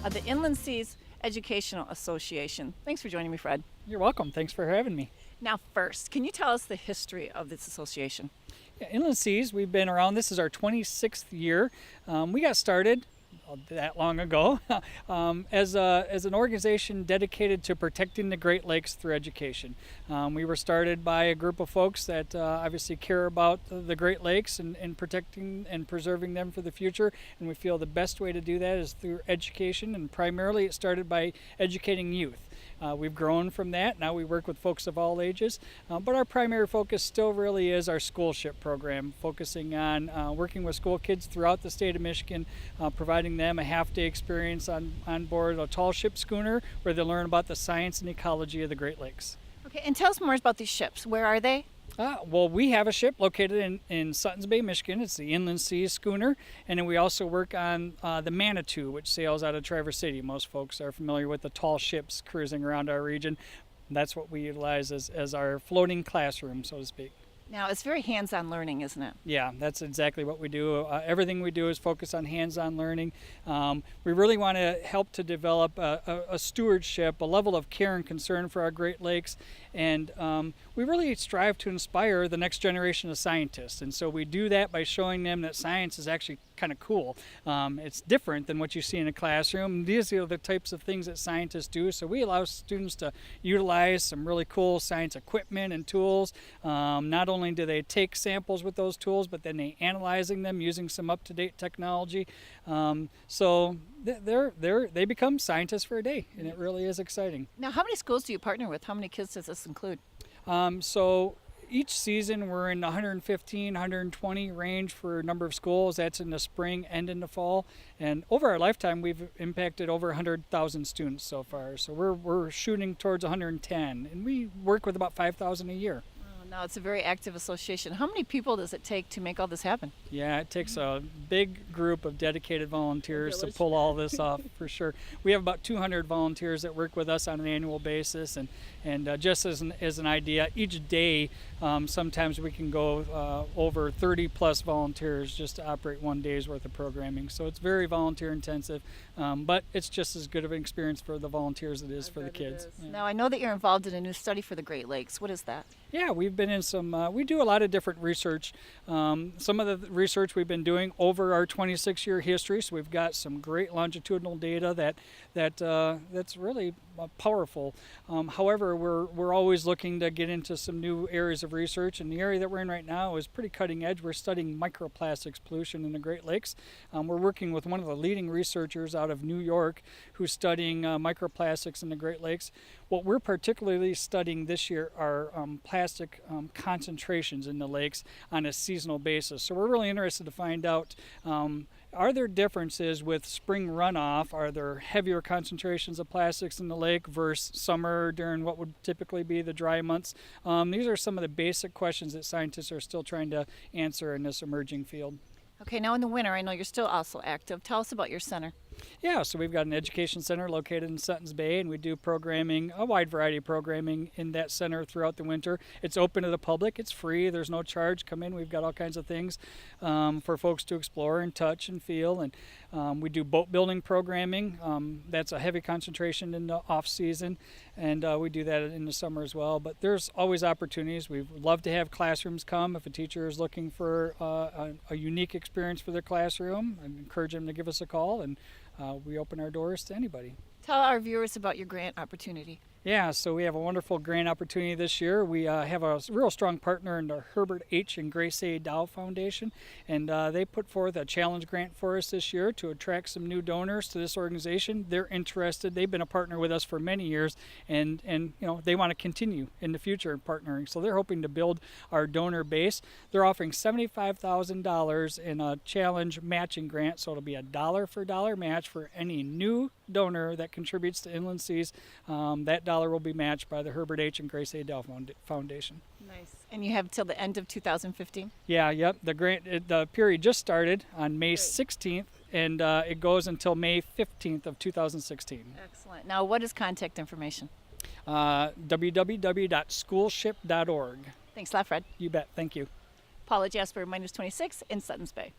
of the Inland Seas Educational Association. Thanks for joining me, Fred. You're welcome. Thanks for having me. Now, first, can you tell us the history of this association? Yeah, Inland Seas, we've been around. This is our 26th year. We got started that long ago as an organization dedicated to protecting the Great Lakes through education. We were started by a group of folks that obviously care about the Great Lakes and protecting and preserving them for the future, and we feel the best way to do that is through education, and primarily it started by educating youth. We've grown from that. Now we work with folks of all ages, but our primary focus still really is our schoolship program, focusing on working with school kids throughout the state of Michigan, providing them a half-day experience on board a tall ship schooner where they learn about the science and ecology of the Great Lakes. Okay, and tell us more about these ships. Where are they? Well, we have a ship located in Suttons Bay, Michigan. It's the Inland Seas schooner, and then we also work on the Manitou, which sails out of Traverse City. Most folks are familiar with the tall ships cruising around our region. That's what we utilize as our floating classroom, so to speak. Now, it's very hands-on learning, isn't it? Yeah, that's exactly what we do. Everything we do is focus on hands-on learning. We really want to help to develop a stewardship, a level of care and concern for our Great Lakes, and we really strive to inspire the next generation of scientists. And so we do that by showing them that science is actually kind of cool. It's different than what you see in a classroom. These are the types of things that scientists do, so we allow students to utilize some really cool science equipment and tools. Not only do they take samples with those tools, but then they analyzing them using some up-to-date technology. So they become scientists for a day, and it really is exciting. Now, how many schools do you partner with? How many kids does this include? So each season we're in the 115, 120 range for a number of schools. That's in the spring and in the fall. And over our lifetime, we've impacted over 100,000 students so far. So we're shooting towards 110, and we work with about 5,000 a year. Now, it's a very active association. How many people does it take to make all this happen? Yeah, it takes a big group of dedicated volunteers to pull all this off, for sure. We have about 200 volunteers that work with us on an annual basis, and just as an idea, each day sometimes we can go over 30 plus volunteers just to operate one day's worth of programming. So it's very volunteer intensive, but it's just as good of an experience for the volunteers as it is for the kids. Yeah. Now, I know that you're involved in a new study for the Great Lakes. What is that? Yeah, we've been in some, we do a lot of different research. Some of the research we've been doing over our 26-year history, so we've got some great longitudinal data that's really powerful. However, we're always looking to get into some new areas of research, and the area that we're in right now is pretty cutting edge. We're studying microplastics pollution in the Great Lakes. We're working with one of the leading researchers out of New York who's studying microplastics in the Great Lakes. What we're particularly studying this year are plastic concentrations in the lakes on a seasonal basis. So we're really interested to find out, are there differences with spring runoff? Are there heavier concentrations of plastics in the lake versus summer during what would typically be the dry months? These are some of the basic questions that scientists are still trying to answer in this emerging field. Okay, now in the winter, I know you're still also active. Tell us about your center. Yeah, so we've got an education center located in Suttons Bay, and we do programming, a wide variety of programming in that center throughout the winter. It's open to the public. It's free. There's no charge. Come in. We've got all kinds of things for folks to explore and touch and feel. And we do boat building programming. That's a heavy concentration in the off season, and we do that in the summer as well. But there's always opportunities. We'd love to have classrooms come. If a teacher is looking for a unique experience for their classroom, I encourage them to give us a call, and we open our doors to anybody. Tell our viewers about your grant opportunity. Yeah, so we have a wonderful grant opportunity this year. We have a real strong partner in the Herbert H. and Grace A. Dow Foundation, and they put forth a challenge grant for us this year to attract some new donors to this organization. They're interested. They've been a partner with us for many years, and they want to continue in the future partnering. So they're hoping to build our donor base. They're offering $75,000 in a challenge matching grant, so it'll be a dollar for dollar match for any new donor that contributes to Inland Seas. That dollar will be matched by the Herbert H. and Grace A. Dow Foundation. Nice. And you have till the end of 2015? Yeah, yep. The period just started on May 16th, and it goes until May 15th of 2016. Excellent. Now, what is contact information? www.schoolship.org. Thanks a lot, Fred. You bet. Thank you. Paula, Jasper, -26 in Suttons Bay.